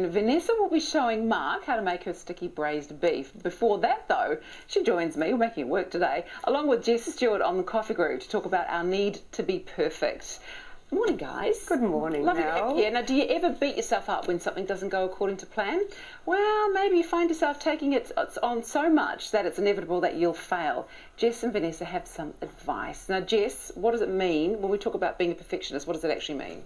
Vanessa will be showing Mark how to make her sticky braised beef. Before that, though, she joins me, we're making it work today, along with Jess, Stuart on the coffee group to talk about our need to be perfect. Good morning, guys. Good morning, Lovely to Mel. have you here. Now, do you ever beat yourself up when something doesn't go according to plan? Well, maybe you find yourself taking it on so much that it's inevitable that you'll fail. Jess and Vanessa have some advice. Now, Jess, what does it mean when we talk about being a perfectionist? What does it actually mean?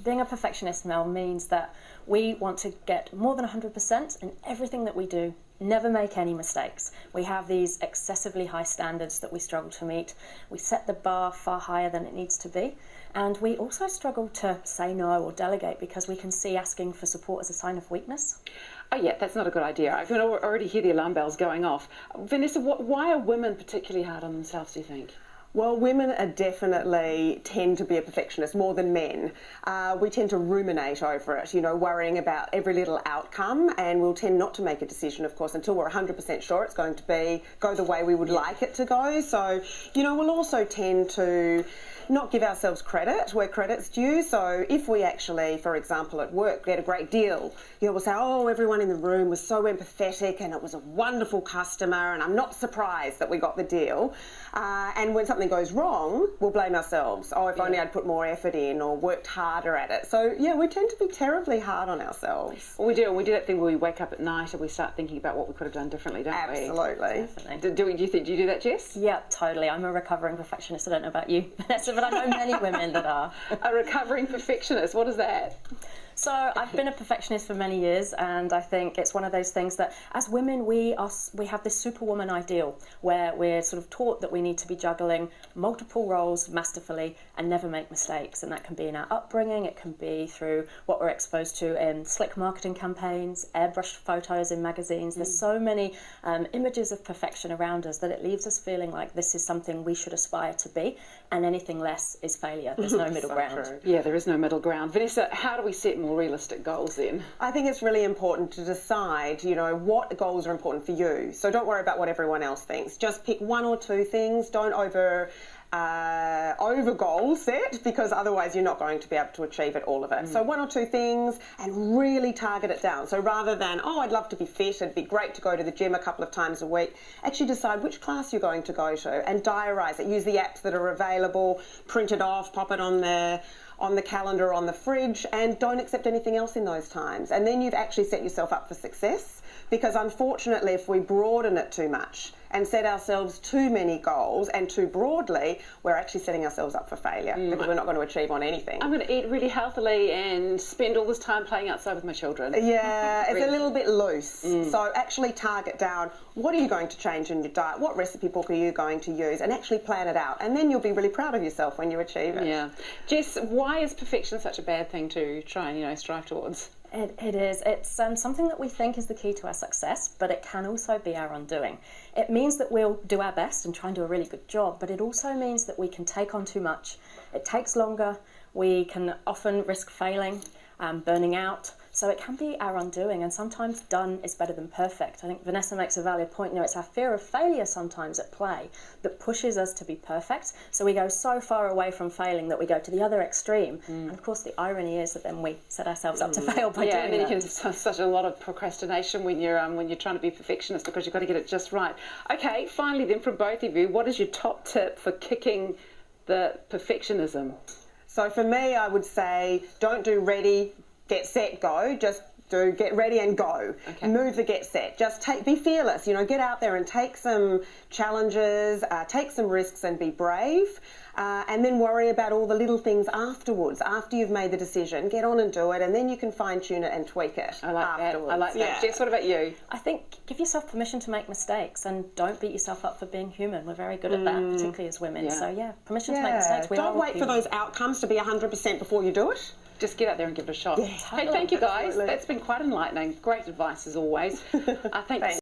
Being a perfectionist, Mel, means that we want to get more than 100% in everything that we do, never make any mistakes. We have these excessively high standards that we struggle to meet. We set the bar far higher than it needs to be. And we also struggle to say no or delegate because we can see asking for support as a sign of weakness. Oh yeah, that's not a good idea. I can already hear the alarm bells going off. Vanessa, why are women particularly hard on themselves, do you think? Well, women are definitely tend to be a perfectionist more than men. We tend to ruminate over it, worrying about every little outcome, and we'll tend not to make a decision, of course, until we're 100% sure it's going to go the way we would like it to go. So, we'll also tend to not give ourselves credit where credit's due. So if we actually, for example, at work get a great deal, we'll say, oh, everyone in the room was so empathetic and it was a wonderful customer and I'm not surprised that we got the deal. And when something goes wrong, we'll blame ourselves. Oh, if only I'd put more effort in or worked harder at it. So, yeah, we tend to be terribly hard on ourselves. We do, and we do that thing where we wake up at night and we start thinking about what we could have done differently, don't we? Absolutely. Definitely. Do you do that, Jess? Yeah, totally. I'm a recovering perfectionist. I don't know about you, Vanessa, but I know many women that are. A recovering perfectionist, what is that? So I've been a perfectionist for many years, and I think it's one of those things that as women we have this superwoman ideal where we're sort of taught that we need to be juggling multiple roles masterfully and never make mistakes, and that can be in our upbringing, it can be through what we're exposed to in slick marketing campaigns, airbrushed photos in magazines. There's so many images of perfection around us that it leaves us feeling like this is something we should aspire to be, and anything less is failure. There's no middle ground. True. Yeah, there is no middle ground. Vanessa, how do we set more realistic goals then? I think it's really important to decide, what goals are important for you. So don't worry about what everyone else thinks. Just pick one or two things. Don't over goal set, because otherwise you're not going to be able to achieve all of it. So one or two things and really target it down. So rather than, oh, I'd love to be fit, it'd be great to go to the gym a couple of times a week, actually decide which class you're going to go to and diarise it. Use the apps that are available, print it off, pop it on the calendar, on the fridge, and don't accept anything else in those times. And then you've actually set yourself up for success, because unfortunately if we broaden it too much and set ourselves too many goals and too broadly, we're actually setting ourselves up for failure because we're not going to achieve on anything. I'm going to eat really healthily and spend all this time playing outside with my children. Yeah, it's a little bit loose. So actually target down, what are you going to change in your diet? What recipe book are you going to use? And actually plan it out. And then you'll be really proud of yourself when you achieve it. Yeah. Jess, why is perfection such a bad thing to try and, strive towards? It is. It's something that we think is the key to our success, but it can also be our undoing. It means that we'll do our best and try and do a really good job, but it also means that we can take on too much. It takes longer. We can often risk failing, burning out. So it can be our undoing, and sometimes done is better than perfect. I think Vanessa makes a valid point. It's our fear of failure sometimes at play that pushes us to be perfect. So we go so far away from failing that we go to the other extreme. And of course the irony is that then we set ourselves up to fail by doing and then that. you can have such a lot of procrastination when you're trying to be a perfectionist, because you've got to get it just right. Okay, finally then, from both of you, what is your top tip for kicking the perfectionism? So for me, I would say don't do ready, get set, go. Just do get ready and go. Okay. Move the get set. Just be fearless. Get out there and take some challenges, take some risks and be brave. And then worry about all the little things afterwards. After you've made the decision, get on and do it, and then you can fine tune it and tweak it. I like afterwards. that. I like that. Jess, what about you? I think give yourself permission to make mistakes and don't beat yourself up for being human. We're very good at that, particularly as women. So permission to make mistakes. Don't wait for those outcomes to be 100% before you do it. Just get out there and give it a shot. Yeah, Hey, thank you guys. That's been quite enlightening. Great advice as always. Thanks.